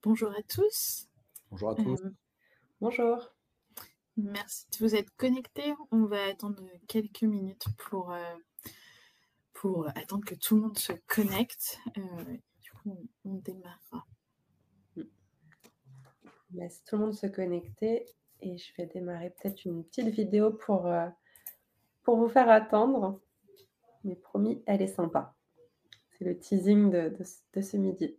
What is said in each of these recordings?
Bonjour à tous. Bonjour à tous. Euh, Bonjour. Merci de vous être connectés. On va attendre quelques minutes pour attendre que tout le monde se connecte. Du coup, on démarrera. Je laisse tout le monde se connecter et je vais démarrer peut-être une petite vidéo pour vous faire attendre. Mais promis, elle est sympa. C'est le teasing de ce midi.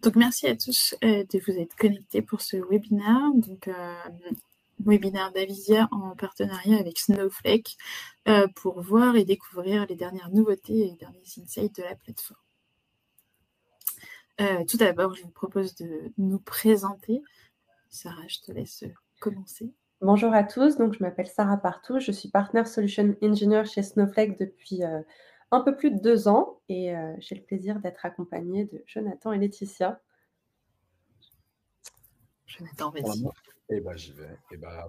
Donc, merci à tous de vous être connectés pour ce webinaire. Donc, webinaire d'Avisia en partenariat avec Snowflake pour voir et découvrir les dernières nouveautés et les derniers insights de la plateforme. Tout d'abord, je vous propose de nous présenter. Sarah, je te laisse commencer. Bonjour à tous, donc je m'appelle Sarah Partout, je suis Partner Solution Engineer chez Snowflake depuis un peu plus de 2 ans et j'ai le plaisir d'être accompagnée de Jonathan et Laetitia. Jonathan, vas-y. J'y vais.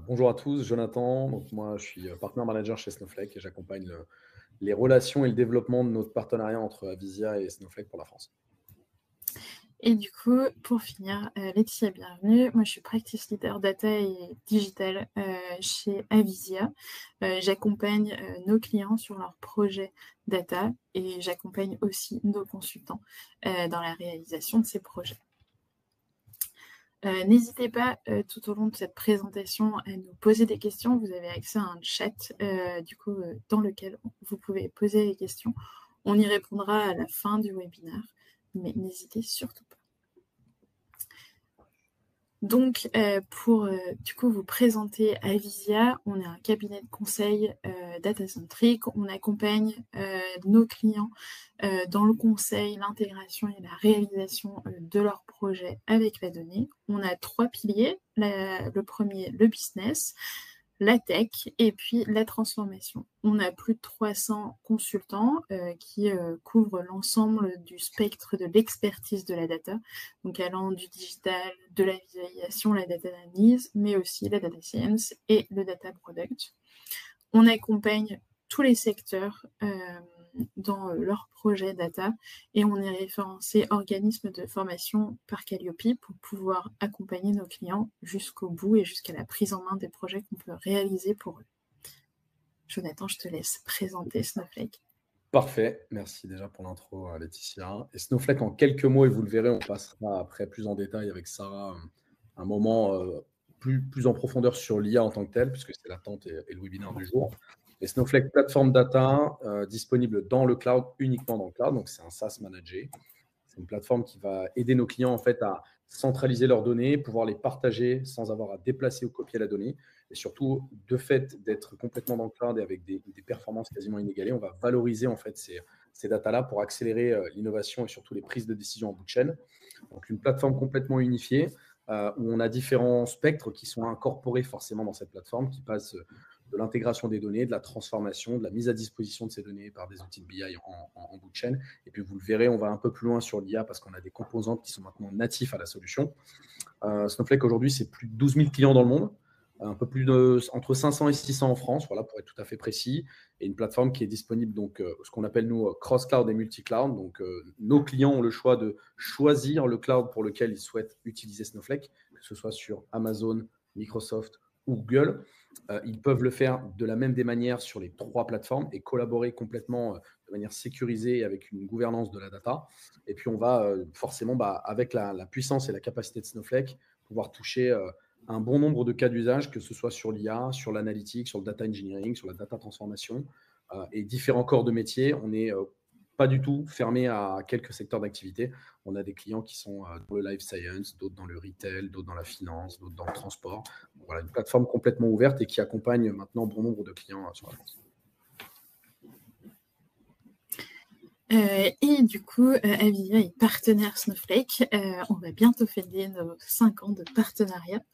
Bonjour à tous, Jonathan. Donc, moi, je suis Partner Manager chez Snowflake et j'accompagne les relations et le développement de notre partenariat entre Avisia et Snowflake pour la France. Et du coup, pour finir, Laetitia, bienvenue. Moi, je suis Practice Leader Data et Digital chez Avisia. J'accompagne nos clients sur leurs projets data et j'accompagne aussi nos consultants dans la réalisation de ces projets. N'hésitez pas tout au long de cette présentation à nous poser des questions. Vous avez accès à un chat dans lequel vous pouvez poser les questions. On y répondra à la fin du webinaire, mais n'hésitez surtout pas. Donc, pour vous présenter Avisia, on est un cabinet de conseil data-centric. On accompagne nos clients dans le conseil, l'intégration et la réalisation de leurs projets avec la donnée. On a 3 piliers. Le premier, le business, la tech et puis la transformation. On a plus de 300 consultants qui couvrent l'ensemble du spectre de l'expertise de la data, donc allant du digital, de la visualisation, la data analyse, mais aussi la data science et le data product. On accompagne tous les secteurs dans leurs projets data et on est référencé organisme de formation par Calliope pour pouvoir accompagner nos clients jusqu'au bout et jusqu'à la prise en main des projets qu'on peut réaliser pour eux. Jonathan, je te laisse présenter Snowflake. Parfait, merci déjà pour l'intro Laetitia. Et Snowflake en quelques mots, et vous le verrez, on passera après plus en détail avec Sarah un moment plus en profondeur sur l'IA en tant que telle, puisque c'est l'attente et le webinaire du jour. Et Snowflake plateforme data disponible dans le cloud, uniquement dans le cloud, donc c'est un SaaS managé. C'est une plateforme qui va aider nos clients en fait à centraliser leurs données, pouvoir les partager sans avoir à déplacer ou copier la donnée. Et surtout, de fait d'être complètement dans le cloud et avec des performances quasiment inégalées, on va valoriser en fait ces datas-là pour accélérer l'innovation et surtout les prises de décision en bout de chaîne. Donc une plateforme complètement unifiée où on a différents spectres qui sont incorporés forcément dans cette plateforme, qui passent de l'intégration des données, de la transformation, de la mise à disposition de ces données par des outils de BI en bout de chaîne. Et puis, vous le verrez, on va un peu plus loin sur l'IA parce qu'on a des composantes qui sont maintenant natifs à la solution. Snowflake, aujourd'hui, c'est plus de 12 000 clients dans le monde, un peu plus entre 500 et 600 en France, voilà, pour être tout à fait précis, et une plateforme qui est disponible, donc, ce qu'on appelle, nous, cross-cloud et multi-cloud. Donc, nos clients ont le choix de choisir le cloud pour lequel ils souhaitent utiliser Snowflake, que ce soit sur Amazon, Microsoft ou Google. Ils peuvent le faire de la même des manières sur les 3 plateformes et collaborer complètement de manière sécurisée avec une gouvernance de la data. Et puis, on va forcément, avec la puissance et la capacité de Snowflake, pouvoir toucher un bon nombre de cas d'usage, que ce soit sur l'IA, sur l'analytique, sur le data engineering, sur la data transformation et différents corps de métier. On n'est pas du tout fermé à quelques secteurs d'activité. On a des clients qui sont dans le life science, d'autres dans le retail, d'autres dans la finance, d'autres dans le transport. Voilà, une plateforme complètement ouverte et qui accompagne maintenant bon nombre de clients sur la France. Et du coup, Avivia est partenaire Snowflake. On va bientôt fêter nos 5 ans de partenariat.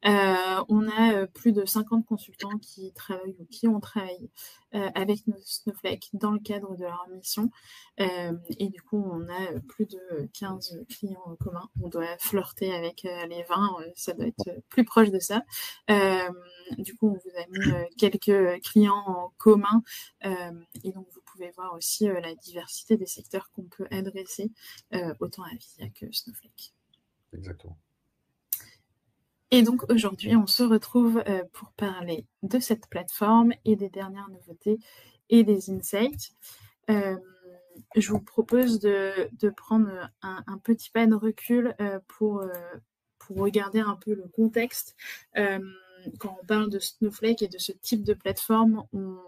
On a plus de 50 consultants qui travaillent ou qui ont travaillé avec Snowflake dans le cadre de leur mission. Et du coup, on a plus de 15 clients communs. On doit flirter avec les 20, ça doit être plus proche de ça. Du coup, on vous a mis quelques clients en commun. Et donc, vous pouvez voir aussi la diversité des secteurs qu'on peut adresser, autant à Avivia que Snowflake. Exactement. Et donc aujourd'hui, on se retrouve pour parler de cette plateforme et des dernières nouveautés et des insights. Je vous propose de prendre un petit pas de recul pour regarder un peu le contexte. Quand on parle de Snowflake et de ce type de plateforme, on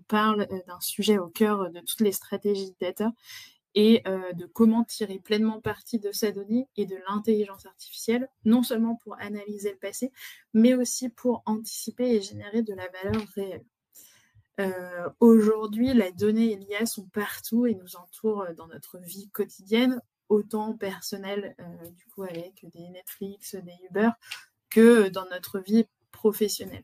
parle d'un sujet au cœur de toutes les stratégies de data et de comment tirer pleinement parti de sa donnée et de l'intelligence artificielle, non seulement pour analyser le passé, mais aussi pour anticiper et générer de la valeur réelle. Aujourd'hui, la donnée et l'IA sont partout et nous entourent dans notre vie quotidienne, autant personnelle, du coup avec des Netflix, des Uber, que dans notre vie professionnelle.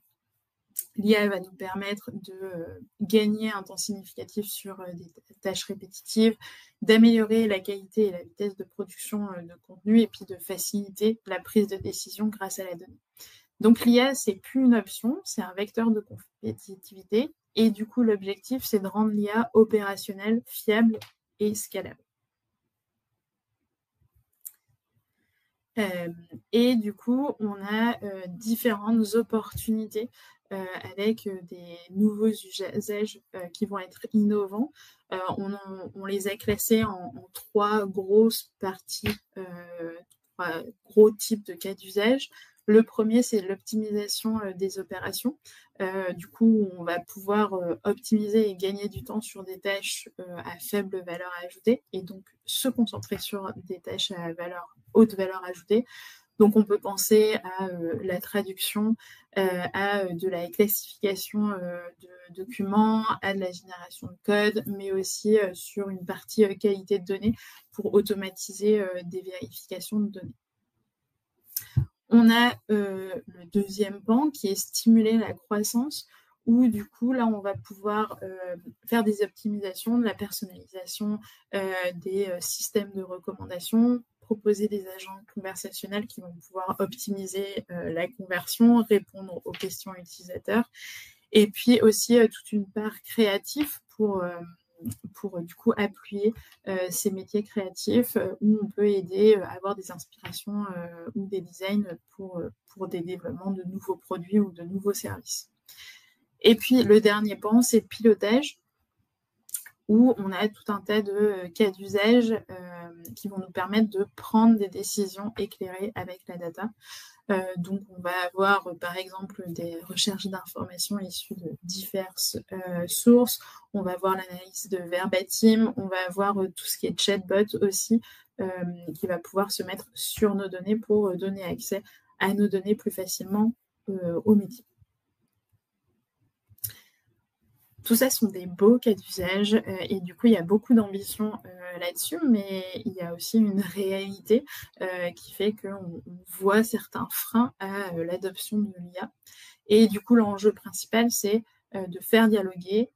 L'IA va nous permettre de gagner un temps significatif sur des tâches répétitives, d'améliorer la qualité et la vitesse de production de contenu et puis de faciliter la prise de décision grâce à la donnée. Donc l'IA, c'est plus une option, c'est un vecteur de compétitivité et du coup l'objectif, c'est de rendre l'IA opérationnelle, fiable et scalable. Et du coup, on a différentes opportunités avec des nouveaux usages qui vont être innovants. On les a classés en 3 grosses parties, 3 gros types de cas d'usage. Le premier, c'est l'optimisation des opérations. Du coup, on va pouvoir optimiser et gagner du temps sur des tâches à faible valeur ajoutée et donc se concentrer sur des tâches à haute valeur ajoutée. Donc, on peut penser à la traduction, à de la classification de documents, à de la génération de code, mais aussi sur une partie qualité de données pour automatiser des vérifications de données. On a le deuxième pan qui est stimuler la croissance, où du coup, là, on va pouvoir faire des optimisations, de la personnalisation des systèmes de recommandation, proposer des agents conversationnels qui vont pouvoir optimiser la conversion, répondre aux questions utilisateurs, et puis aussi toute une part créative pour du coup appuyer ces métiers créatifs où on peut aider à avoir des inspirations ou des designs pour des développements de nouveaux produits ou de nouveaux services. Et puis le dernier pan, c'est le pilotage, où on a tout un tas de cas d'usage qui vont nous permettre de prendre des décisions éclairées avec la data. Donc, on va avoir, par exemple, des recherches d'informations issues de diverses sources. On va avoir l'analyse de verbatim. On va avoir tout ce qui est chatbot aussi, qui va pouvoir se mettre sur nos données pour donner accès à nos données plus facilement aux métiers. Tout ça sont des beaux cas d'usage et du coup, il y a beaucoup d'ambition là-dessus, mais il y a aussi une réalité qui fait qu'on voit certains freins à l'adoption de l'IA. Et du coup, l'enjeu principal, c'est de faire dialoguer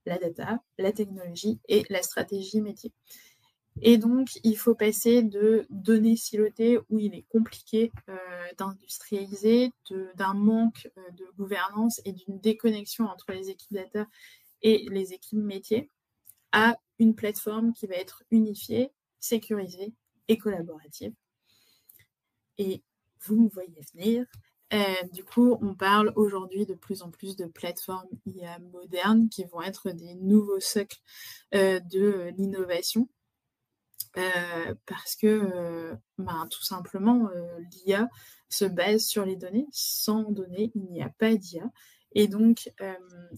la data, la technologie et la stratégie métier. Et donc, il faut passer de données silotées où il est compliqué d'industrialiser, d'un manque de gouvernance et d'une déconnexion entre les équipes data et les équipes métiers, à une plateforme qui va être unifiée, sécurisée et collaborative. Et vous me voyez venir. Du coup, on parle aujourd'hui de plus en plus de plateformes IA modernes qui vont être des nouveaux socles de l'innovation. Parce que tout simplement, l'IA se base sur les données. Sans données, il n'y a pas d'IA. Et donc,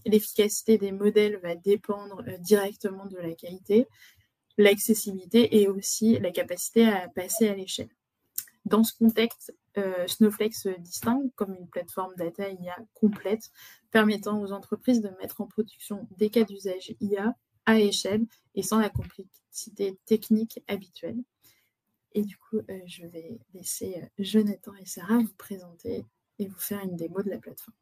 l'efficacité des modèles va dépendre directement de la qualité, l'accessibilité et aussi la capacité à passer à l'échelle. Dans ce contexte, Snowflake se distingue comme une plateforme data IA complète, permettant aux entreprises de mettre en production des cas d'usage IA à échelle et sans la complexité technique habituelle. Et du coup, je vais laisser Jonathan et Sarah vous présenter et vous faire une démo de la plateforme.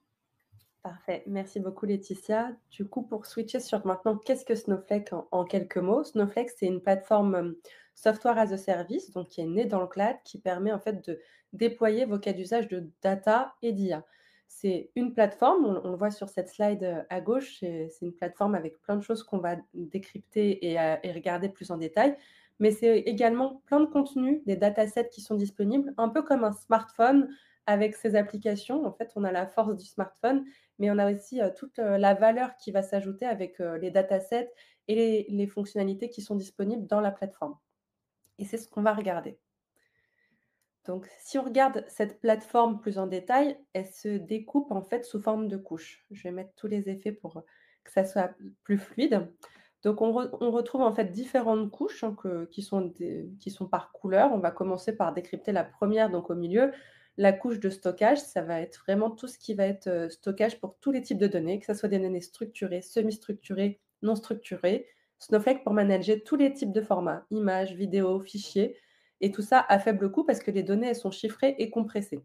Parfait. Merci beaucoup, Laetitia. Du coup, pour switcher sur maintenant, qu'est-ce que Snowflake en quelques mots? Snowflake, c'est une plateforme software as a service, donc qui est née dans le cloud, qui permet en fait de déployer vos cas d'usage de data et d'IA. C'est une plateforme, on le voit sur cette slide à gauche, c'est une plateforme avec plein de choses qu'on va décrypter et regarder plus en détail, mais c'est également plein de contenus, des datasets qui sont disponibles, un peu comme un smartphone avec ses applications. En fait, on a la force du smartphone, mais on a aussi toute la valeur qui va s'ajouter avec les datasets et les fonctionnalités qui sont disponibles dans la plateforme. Et c'est ce qu'on va regarder. Donc, si on regarde cette plateforme plus en détail, elle se découpe en fait sous forme de couches. Je vais mettre tous les effets pour que ça soit plus fluide. Donc, on retrouve en fait différentes couches hein, qui sont par couleur. On va commencer par décrypter la première, donc au milieu, la couche de stockage. Ça va être vraiment tout ce qui va être stockage pour tous les types de données, que ce soit des données structurées, semi-structurées, non structurées. Snowflake pour manager tous les types de formats, images, vidéos, fichiers. Et tout ça à faible coût parce que les données, elles sont chiffrées et compressées.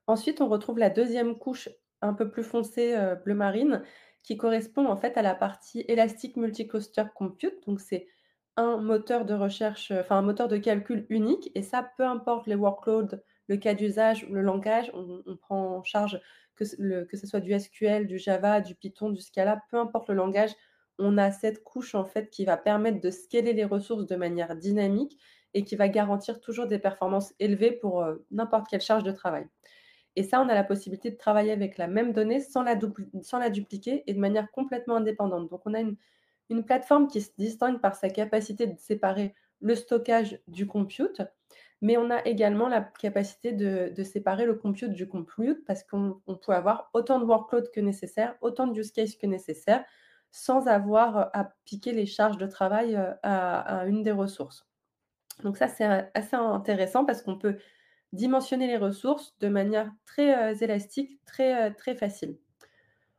Ensuite, on retrouve la deuxième couche un peu plus foncée, bleu marine, qui correspond en fait à la partie Elastic Multi-Cluster Compute. Donc c'est un moteur de recherche, un moteur de calcul unique et ça, peu importe les workloads, le cas d'usage, le langage, on prend en charge que ce soit du SQL, du Java, du Python, du Scala, peu importe le langage, on a cette couche en fait qui va permettre de scaler les ressources de manière dynamique et qui va garantir toujours des performances élevées pour, n'importe quelle charge de travail. Et ça, on a la possibilité de travailler avec la même donnée sans la dupliquer et de manière complètement indépendante. Donc on a une plateforme qui se distingue par sa capacité de séparer le stockage du compute, mais on a également la capacité de séparer le compute du compute parce qu'on peut avoir autant de workload que nécessaire, autant de use case que nécessaire, sans avoir à piquer les charges de travail à une des ressources. Donc ça, c'est assez intéressant parce qu'on peut dimensionner les ressources de manière très élastique, très facile.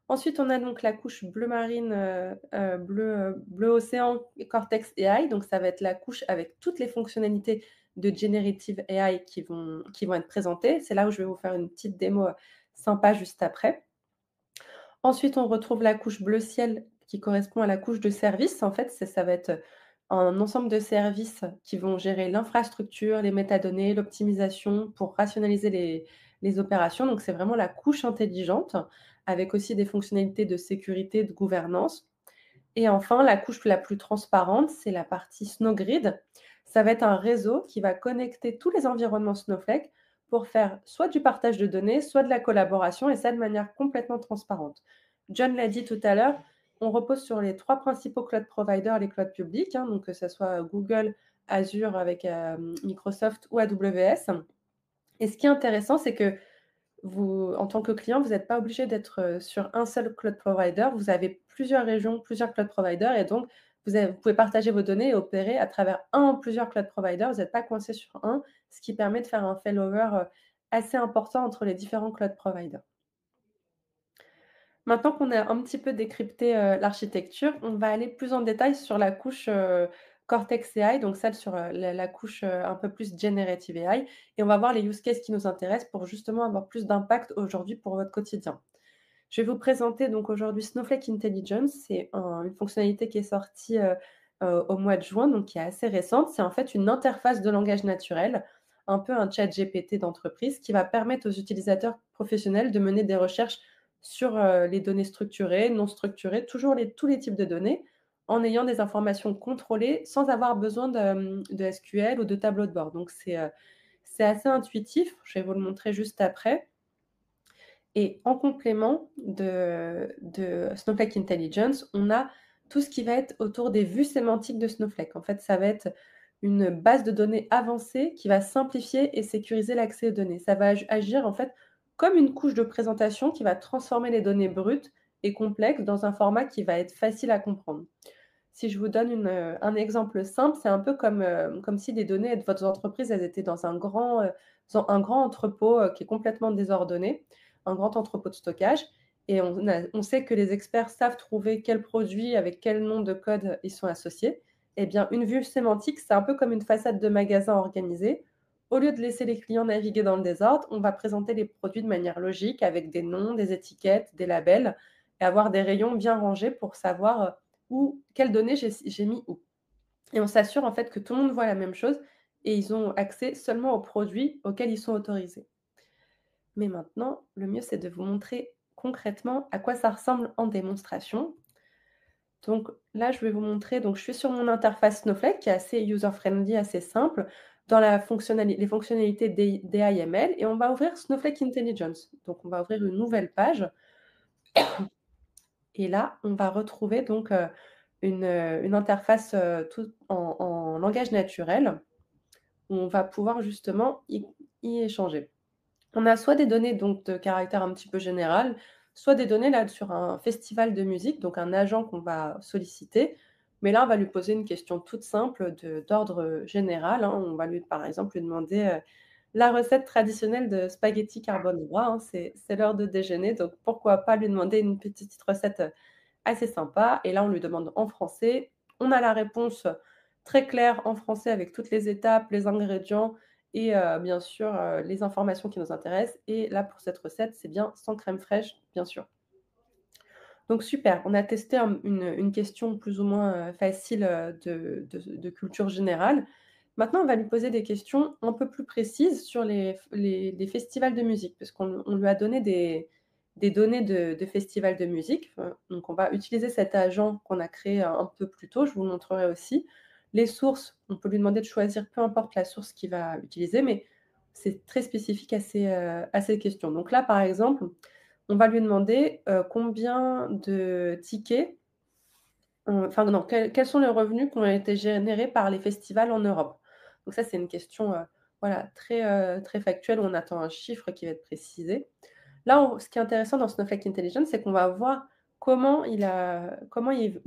Ensuite, on a donc la couche bleu marine, bleu océan, Cortex AI. Donc, ça va être la couche avec toutes les fonctionnalités de Generative AI qui vont être présentées. C'est là où je vais vous faire une petite démo sympa juste après. Ensuite, on retrouve la couche bleu ciel qui correspond à la couche de service. En fait, ça va être un ensemble de services qui vont gérer l'infrastructure, les métadonnées, l'optimisation pour rationaliser les opérations. Donc, c'est vraiment la couche intelligente avec aussi des fonctionnalités de sécurité, de gouvernance. Et enfin, la couche la plus transparente, c'est la partie SnowGrid. Ça va être un réseau qui va connecter tous les environnements Snowflake pour faire soit du partage de données, soit de la collaboration, et ça de manière complètement transparente. John l'a dit tout à l'heure, on repose sur les 3 principaux cloud providers, les clouds publics, hein, donc que ce soit Google, Azure avec Microsoft ou AWS. Et ce qui est intéressant, c'est que vous, en tant que client, vous n'êtes pas obligé d'être sur un seul cloud provider. Vous avez plusieurs régions, plusieurs cloud providers, et donc vous pouvez partager vos données et opérer à travers un ou plusieurs cloud providers. Vous n'êtes pas coincé sur un, ce qui permet de faire un failover assez important entre les différents cloud providers. Maintenant qu'on a un petit peu décrypté, l'architecture, on va aller plus en détail sur la couche, Cortex AI, donc celle sur, la couche, un peu plus generative AI et on va voir les use cases qui nous intéressent pour justement avoir plus d'impact aujourd'hui pour votre quotidien. Je vais vous présenter donc aujourd'hui Snowflake Intelligence. C'est une fonctionnalité qui est sortie, au mois de juin, donc qui est assez récente. C'est en fait une interface de langage naturel, un peu un chat GPT d'entreprise qui va permettre aux utilisateurs professionnels de mener des recherches sur, les données structurées, non structurées, toujours tous les types de données, en ayant des informations contrôlées sans avoir besoin de SQL ou de tableau de bord. Donc c'est assez intuitif. Je vais vous le montrer juste après. Et en complément de Snowflake Intelligence, on a tout ce qui va être autour des vues sémantiques de Snowflake. En fait, ça va être une base de données avancée qui va simplifier et sécuriser l'accès aux données. Ça va agir en fait comme une couche de présentation qui va transformer les données brutes et complexes dans un format qui va être facile à comprendre. Si je vous donne un exemple simple, c'est un peu comme si les données de votre entreprise, elles étaient dans un grand entrepôt, qui est complètement désordonné, un grand entrepôt de stockage et on sait que les experts savent trouver quels produits avec quel nom de code ils sont associés. Eh bien, une vue sémantique, c'est un peu comme une façade de magasin organisée. Au lieu de laisser les clients naviguer dans le désordre, on va présenter les produits de manière logique avec des noms, des étiquettes, des labels et avoir des rayons bien rangés pour savoir, où quelles données j'ai mis où. Et on s'assure en fait que tout le monde voit la même chose et ils ont accès seulement aux produits auxquels ils sont autorisés. Mais maintenant, le mieux, c'est de vous montrer concrètement à quoi ça ressemble en démonstration. Donc là, je vais vous montrer, donc je suis sur mon interface Snowflake qui est assez user-friendly, assez simple, dans les fonctionnalités d'AIML et on va ouvrir Snowflake Intelligence. Donc on va ouvrir une nouvelle page et là, on va retrouver donc une interface, tout en langage naturel où on va pouvoir justement y échanger. On a soit des données donc de caractère un petit peu général, soit des données là sur un festival de musique, donc un agent qu'on va solliciter. Mais là, on va lui poser une question toute simple d'ordre général, hein. On va lui, par exemple, lui demander, la recette traditionnelle de spaghetti carbonara, hein. C'est l'heure de déjeuner, donc pourquoi pas lui demander une petite recette, assez sympa et là, on lui demande en français. On a la réponse très claire en français avec toutes les étapes, les ingrédients et bien sûr, les informations qui nous intéressent et là, pour cette recette, c'est bien sans crème fraîche, bien sûr. Donc super, on a testé une question plus ou moins, facile, de culture générale. Maintenant, on va lui poser des questions un peu plus précises sur les festivals de musique, parce qu'on lui a donné des données de festivals de musique. Donc on va utiliser cet agent qu'on a créé un peu plus tôt, je vous le montrerai aussi. Les sources, on peut lui demander de choisir peu importe la source qu'il va utiliser, mais c'est très spécifique à ces questions. Donc là, par exemple, on va lui demander, combien de tickets, enfin non, quels sont les revenus qui ont été générés par les festivals en Europe? Donc ça, c'est une question, voilà, très factuelle où on attend un chiffre qui va être précisé. Là, ce qui est intéressant dans Snowflake Intelligence, c'est qu'on va voir comment il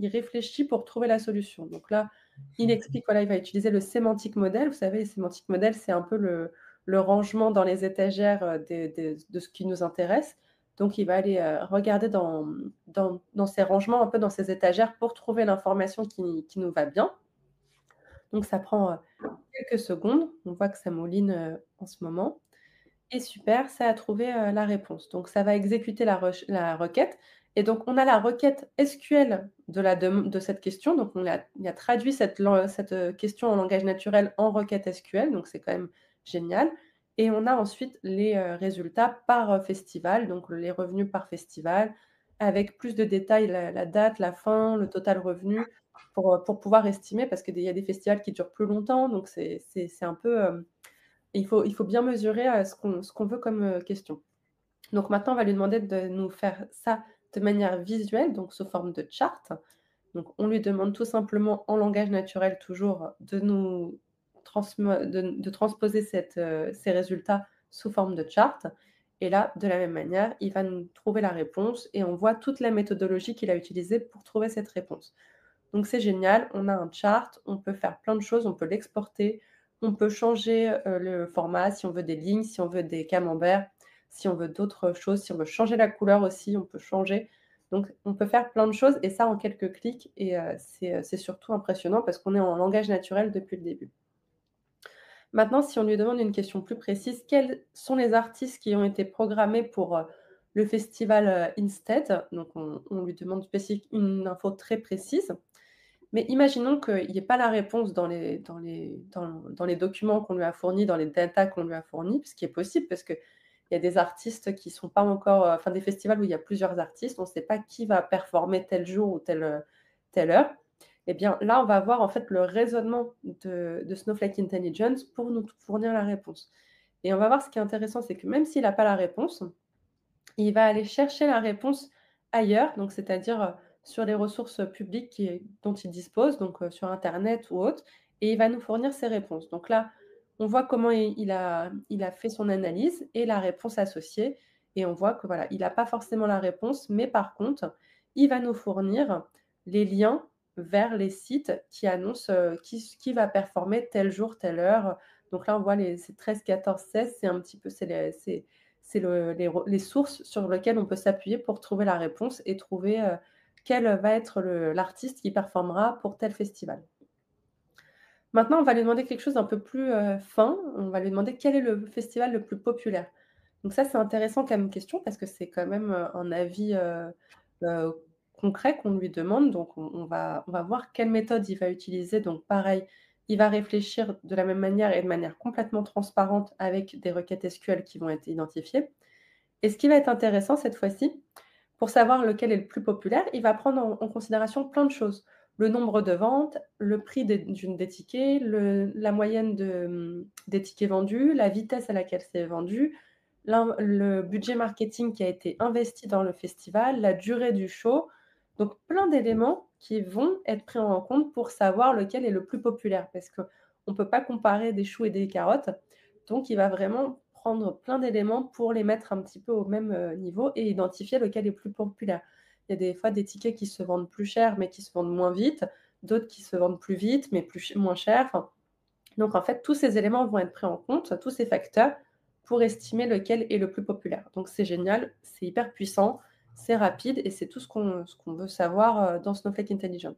réfléchit pour trouver la solution. Donc là, il explique, voilà, il va utiliser le semantic model. Vous savez, le semantic model, c'est un peu le rangement dans les étagères, de ce qui nous intéresse. Donc il va aller, regarder dans ces rangements, un peu dans ces étagères pour trouver l'information qui nous va bien. Donc ça prend, quelques secondes. On voit que ça mouline, en ce moment. Et super, ça a trouvé, la réponse. Donc ça va exécuter la requête et donc on a la requête SQL de cette question. Donc il a traduit cette question en langage naturel en requête SQL, donc c'est quand même génial et on a ensuite les, résultats par, festival, donc les revenus par festival avec plus de détails, la date, la fin, le total revenu pour pouvoir estimer parce qu'il y a des festivals qui durent plus longtemps, donc c'est un peu, il faut bien mesurer, ce qu'on veut comme, question. Donc maintenant, on va lui demander de nous faire ça de manière visuelle, donc sous forme de chart. Donc on lui demande tout simplement en langage naturel toujours de nous de transposer ces résultats sous forme de chart et là, de la même manière, il va nous trouver la réponse et on voit toute la méthodologie qu'il a utilisée pour trouver cette réponse. Donc c'est génial, on a un chart, on peut faire plein de choses, on peut l'exporter, on peut changer, le format, si on veut des lignes, si on veut des camemberts, si on veut d'autres choses, si on veut changer la couleur aussi, on peut changer. Donc, on peut faire plein de choses et ça en quelques clics et c'est surtout impressionnant parce qu'on est en langage naturel depuis le début. Maintenant, si on lui demande une question plus précise, quels sont les artistes qui ont été programmés pour, le festival, Instead? Donc on lui demande une info très précise. Mais imaginons qu'il n'y ait pas la réponse dans les documents qu'on lui a fournis, dans les datas qu'on lui a fournis, ce qui est possible parce qu'il y a des artistes qui sont pas encore, enfin des festivals où il y a plusieurs artistes, on ne sait pas qui va performer tel jour ou telle heure. Eh bien là, on va voir en fait le raisonnement de Snowflake Intelligence pour nous fournir la réponse. Et on va voir ce qui est intéressant, c'est que même s'il n'a pas la réponse, il va aller chercher la réponse ailleurs, donc c'est-à-dire, sur les ressources publiques dont il dispose, donc sur internet ou autre, et il va nous fournir ses réponses. Donc là, on voit comment il a fait son analyse et la réponse associée et on voit que voilà, il n'a pas forcément la réponse, mais par contre, il va nous fournir les liens vers les sites qui annoncent, qui va performer tel jour, telle heure. Donc là, on voit c'est 13, 14, 16, c'est un petit peu c'est les sources sur lesquelles on peut s'appuyer pour trouver la réponse et trouver, quel va être l'artiste qui performera pour tel festival. Maintenant, on va lui demander quelque chose d'un peu plus, fin. On va lui demander quel est le festival le plus populaire. Donc ça, c'est intéressant comme question parce que c'est quand même, un avis, heu, concret qu'on lui demande. Donc on va voir quelle méthode il va utiliser. Donc pareil, il va réfléchir de la même manière et de manière complètement transparente avec des requêtes SQL qui vont être identifiées. Et ce qui va être intéressant cette fois-ci, pour savoir lequel est le plus populaire, il va prendre en considération plein de choses. Le nombre de ventes, le prix des tickets, la moyenne des tickets vendus, la vitesse à laquelle c'est vendu, le budget marketing qui a été investi dans le festival, la durée du show. Donc plein d'éléments qui vont être pris en compte pour savoir lequel est le plus populaire. Parce qu'on ne peut pas comparer des choux et des carottes. Donc il va vraiment prendre plein d'éléments pour les mettre un petit peu au même, niveau et identifier lequel est plus populaire. Il y a des fois des tickets qui se vendent plus cher, mais qui se vendent moins vite, d'autres qui se vendent plus vite, mais moins cher. Enfin, donc en fait, tous ces éléments vont être pris en compte, tous ces facteurs, pour estimer lequel est le plus populaire. Donc c'est génial, c'est hyper puissant, c'est rapide et c'est tout ce qu'on veut savoir, dans Snowflake Intelligence.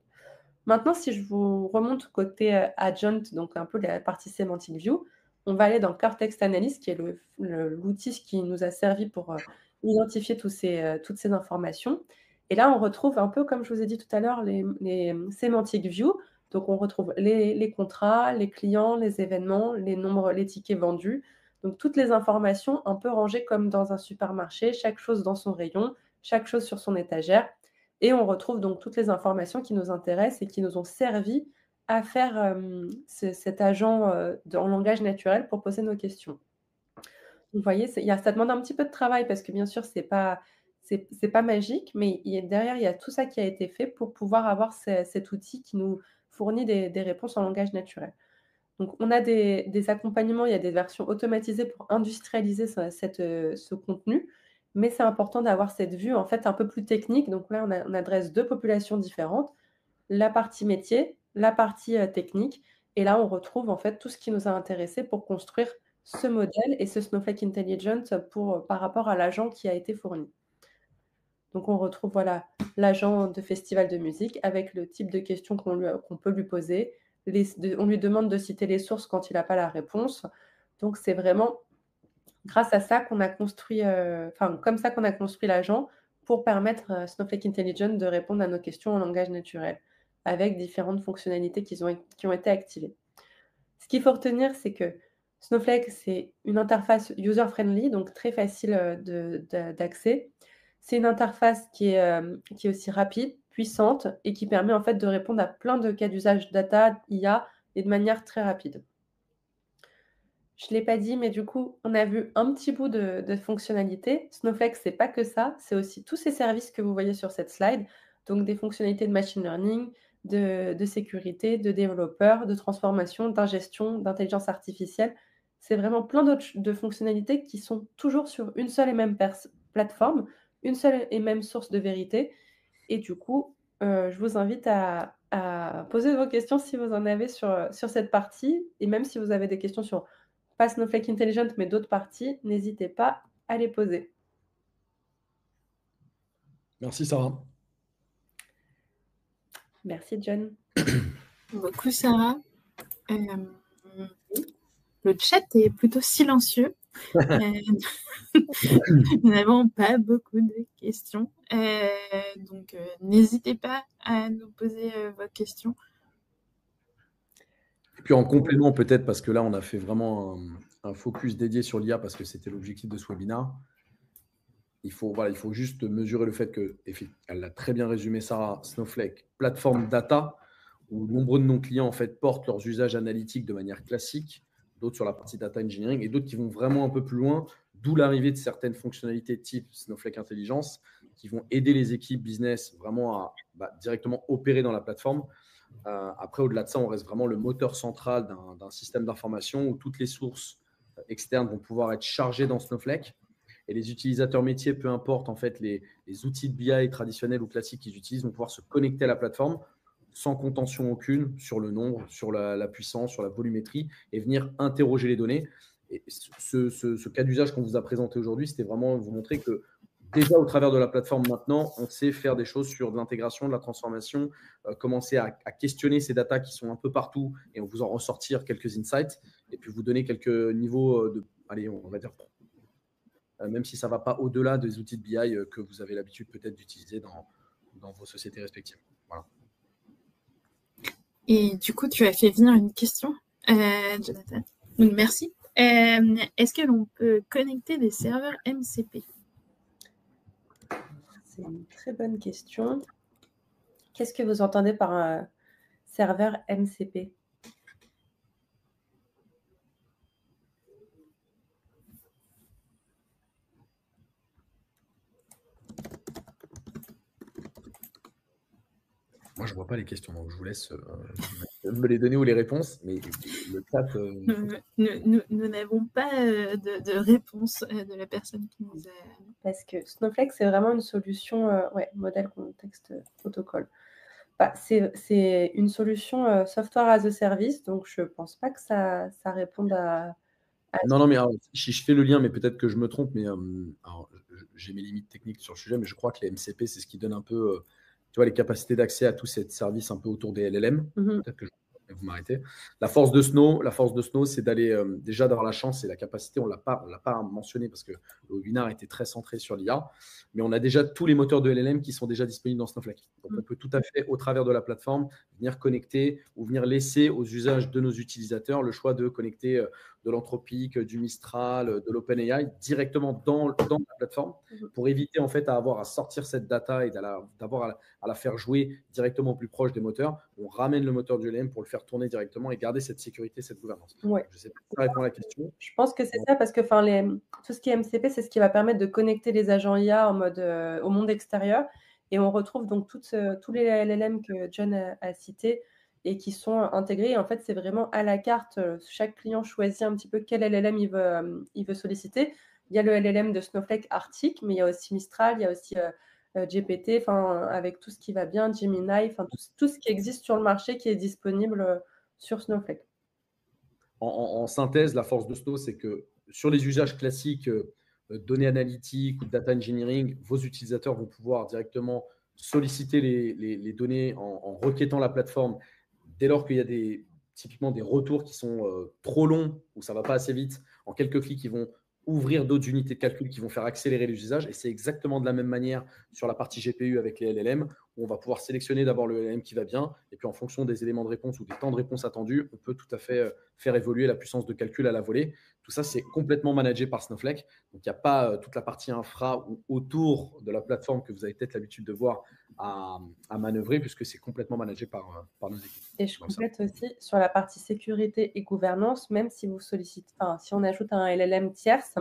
Maintenant, si je vous remonte côté, Agent, donc un peu la partie Semantic View, on va aller dans Cortex Analyst, qui est l'outil qui nous a servi pour, identifier toutes ces informations. Et là, on retrouve un peu comme je vous ai dit tout à l'heure, les Semantic View. Donc on retrouve les contrats, les clients, les événements, les nombres, les tickets vendus. Donc toutes les informations un peu rangées comme dans un supermarché, chaque chose dans son rayon, chaque chose sur son étagère. Et on retrouve donc toutes les informations qui nous intéressent et qui nous ont servi à faire, cet agent, en langage naturel pour poser nos questions. Vous voyez, ça demande un petit peu de travail parce que bien sûr c'est pas magique, mais derrière, il y a tout ça qui a été fait pour pouvoir avoir cet outil qui nous fournit des réponses en langage naturel. Donc on a des accompagnements, il y a des versions automatisées pour industrialiser ce contenu, mais c'est important d'avoir cette vue, en fait, un peu plus technique. Donc là, on adresse 2 populations différentes, la partie métier, la partie, technique et là, on retrouve, en fait, tout ce qui nous a intéressés pour construire ce modèle et ce Snowflake Intelligence par rapport à l'agent qui a été fourni. Donc on retrouve, voilà, l'agent de festival de musique avec le type de questions qu'on peut lui poser. On lui demande de citer les sources quand il n'a pas la réponse. Donc c'est vraiment grâce à ça qu'on a construit, comme ça qu'on a construit l'agent pour permettre à Snowflake Intelligence de répondre à nos questions en langage naturel, avec différentes fonctionnalités qui ont été activées. Ce qu'il faut retenir, c'est que Snowflake, c'est une interface user-friendly, donc très facile, d'accès. C'est une interface qui est aussi rapide, puissante et qui permet en fait de répondre à plein de cas d'usage data, IA et de manière très rapide. Je ne l'ai pas dit, mais du coup, on a vu un petit bout de fonctionnalité. Snowflake, c'est pas que ça, c'est aussi tous ces services que vous voyez sur cette slide, donc des fonctionnalités de machine learning, de sécurité, de développeurs, de transformation, d'ingestion, d'intelligence artificielle. C'est vraiment plein d'autres de fonctionnalités qui sont toujours sur une seule et même plateforme, une seule et même source de vérité. Et du coup, je vous invite à poser vos questions si vous en avez sur cette partie et même si vous avez des questions sur pas Snowflake Intelligent, mais d'autres parties, n'hésitez pas à les poser. Merci Sarah. Merci John. Beaucoup, Sarah. Le chat est plutôt silencieux. Nous n'avons pas beaucoup de questions. Donc, n'hésitez pas à nous poser vos questions. Et puis en complément peut-être, parce que là, on a fait vraiment un focus dédié sur l'IA parce que c'était l'objectif de ce webinaire. Il faut juste mesurer le fait que, elle l'a très bien résumé Sarah, Snowflake, plateforme data, où nombreux de nos clients en fait portent leurs usages analytiques de manière classique, d'autres sur la partie data engineering et d'autres qui vont vraiment un peu plus loin, d'où l'arrivée de certaines fonctionnalités type Snowflake Intelligence qui vont aider les équipes business vraiment à directement opérer dans la plateforme. Après, au-delà de ça, on reste vraiment le moteur central d'un système d'information où toutes les sources externes vont pouvoir être chargées dans Snowflake. Et les utilisateurs métiers, peu importe en fait les outils de BI traditionnels ou classiques qu'ils utilisent, vont pouvoir se connecter à la plateforme sans contention aucune sur le nombre, sur la puissance, sur la volumétrie et venir interroger les données. Et ce cas d'usage qu'on vous a présenté aujourd'hui, c'était vraiment vous montrer que déjà au travers de la plateforme maintenant, on sait faire des choses sur de l'intégration, de la transformation, commencer à questionner ces datas qui sont un peu partout et on vous en ressortir quelques insights et puis vous donner quelques niveaux de, allez, on va dire, même si ça ne va pas au-delà des outils de BI que vous avez l'habitude peut-être d'utiliser dans vos sociétés respectives. Voilà. Et du coup, tu as fait venir une question, Jonathan. Donc, merci. Est-ce que l'on peut connecter des serveurs MCP? C'est une très bonne question. Qu'est-ce que vous entendez par un serveur MCP? Moi, je ne vois pas les questions, donc je vous laisse me les donner ou les réponses, mais le chat… Nous n'avons pas de réponse de la personne qui nous a… Parce que Snowflake, c'est vraiment une solution, modèle, contexte, protocole. C'est une solution software as a service, donc je ne pense pas que ça réponde à… Non, mais alors, si je fais le lien, mais peut-être que je me trompe, mais alors, j'ai mes limites techniques sur le sujet, mais je crois que les MCP, c'est ce qui donne un peu… tu vois, les capacités d'accès à tous ces services un peu autour des LLM. Peut-être que vous m'arrêtez. La force de Snow, c'est d'aller déjà d'avoir la chance et la capacité. On l'a pas mentionné parce que le webinaire était très centré sur l'IA, mais on a déjà tous les moteurs de LLM qui sont déjà disponibles dans Snowflake. Donc, on peut tout à fait, au travers de la plateforme, venir connecter ou venir laisser aux usages de nos utilisateurs le choix de connecter de l'Anthropic, du Mistral, de l'OpenAI directement dans la plateforme pour éviter en fait à avoir à sortir cette data et d'avoir à la faire jouer directement plus proche des moteurs. On ramène le moteur du LLM pour le faire tourner directement et garder cette sécurité, cette gouvernance. Ouais. Je ne sais pas si ça répond à la question. Je pense que c'est ça parce que tout ce qui est MCP, c'est ce qui va permettre de connecter les agents IA en mode, au monde extérieur. Et on retrouve donc tous les LLM que John a cités et qui sont intégrés. Et en fait, c'est vraiment à la carte. Chaque client choisit un petit peu quel LLM il veut solliciter. Il y a le LLM de Snowflake Arctic, mais il y a aussi Mistral, il y a aussi GPT, avec tout ce qui va bien, Gemini, tout ce qui existe sur le marché qui est disponible sur Snowflake. En synthèse, la force de Snow, c'est que sur les usages classiques, données analytiques ou data engineering, vos utilisateurs vont pouvoir directement solliciter les données en requêtant la plateforme dès lors qu'il y a typiquement des retours qui sont trop longs ou ça ne va pas assez vite. En quelques clics, ils vont ouvrir d'autres unités de calcul qui vont faire accélérer les usages. Et c'est exactement de la même manière sur la partie GPU avec les LLM, où on va pouvoir sélectionner d'abord le LLM qui va bien, et puis en fonction des éléments de réponse ou des temps de réponse attendus, on peut tout à fait faire évoluer la puissance de calcul à la volée. Tout ça, c'est complètement managé par Snowflake. Donc, il n'y a pas toute la partie infra ou autour de la plateforme que vous avez peut-être l'habitude de voir à manœuvrer, puisque c'est complètement managé par nos équipes. Et je complète aussi sur la partie sécurité et gouvernance, même si si on ajoute un LLM tierce,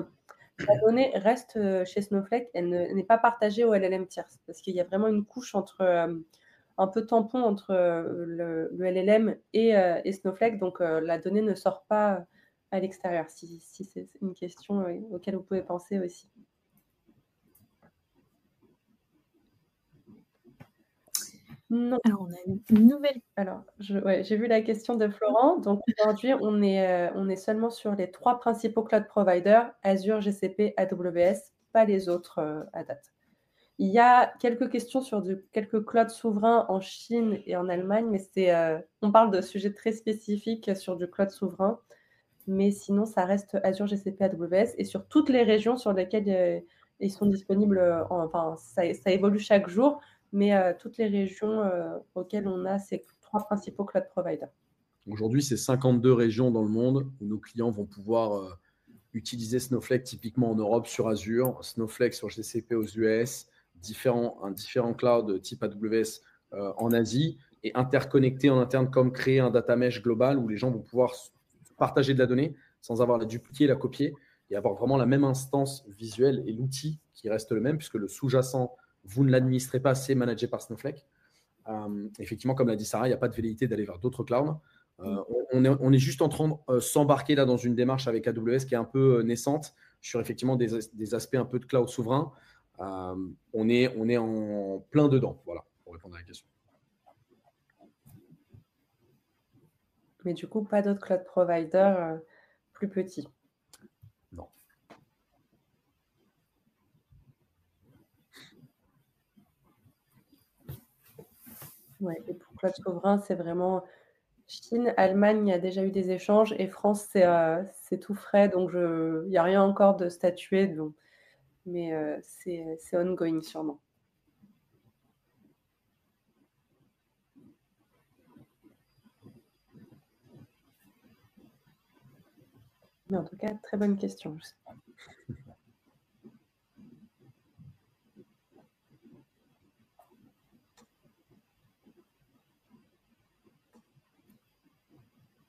la donnée reste chez Snowflake, elle n'est pas partagée au LLM tierce, parce qu'il y a vraiment une couche un peu tampon entre le LLM et Snowflake, donc la donnée ne sort pas à l'extérieur, si c'est une question auquel vous pouvez penser aussi. Non. Alors, on a une nouvelle. Alors, j'ai vu la question de Florent. Donc, aujourd'hui, on est seulement sur les 3 principaux cloud providers, Azure, GCP, AWS, pas les autres à date. Il y a quelques questions sur quelques clouds souverains en Chine et en Allemagne, mais on parle de sujets très spécifiques sur du cloud souverain. Mais sinon, ça reste Azure, GCP, AWS et sur toutes les régions sur lesquelles ils sont disponibles. Enfin, ça évolue chaque jour, mais toutes les régions auxquelles on a ces 3 principaux cloud providers. Aujourd'hui, c'est 52 régions dans le monde où nos clients vont pouvoir utiliser Snowflake typiquement en Europe sur Azure, Snowflake sur GCP aux US, un différent cloud type AWS en Asie, et interconnecter en interne comme créer un data mesh global où les gens vont pouvoir partager de la donnée sans avoir la dupliquer, la copier, et avoir vraiment la même instance visuelle et l'outil qui reste le même, puisque le sous-jacent, vous ne l'administrez pas, c'est managé par Snowflake. Effectivement, comme l'a dit Sarah, il n'y a pas de velléité d'aller vers d'autres clouds. On est juste en train de s'embarquer là dans une démarche avec AWS qui est un peu naissante sur effectivement des aspects un peu de cloud souverain. On est en plein dedans, voilà, pour répondre à la question. Mais du coup, pas d'autres cloud providers plus petits. Non. Ouais, et pour cloud souverain, c'est vraiment Chine, Allemagne, il y a déjà eu des échanges, et France, c'est tout frais, donc il n'y a rien encore de statué, donc, mais c'est ongoing sûrement. Mais en tout cas, très bonne question.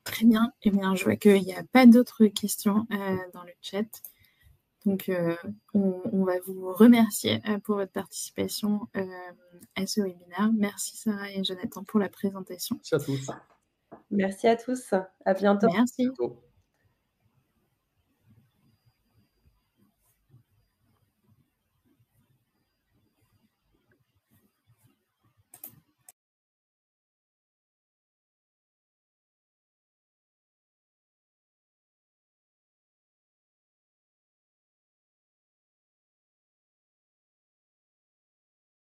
Très bien. Eh bien, je vois qu'il n'y a pas d'autres questions dans le chat. Donc, on va vous remercier pour votre participation à ce webinaire. Merci Sarah et Jonathan pour la présentation. Merci à tous. Merci à tous. À bientôt. Merci. À bientôt.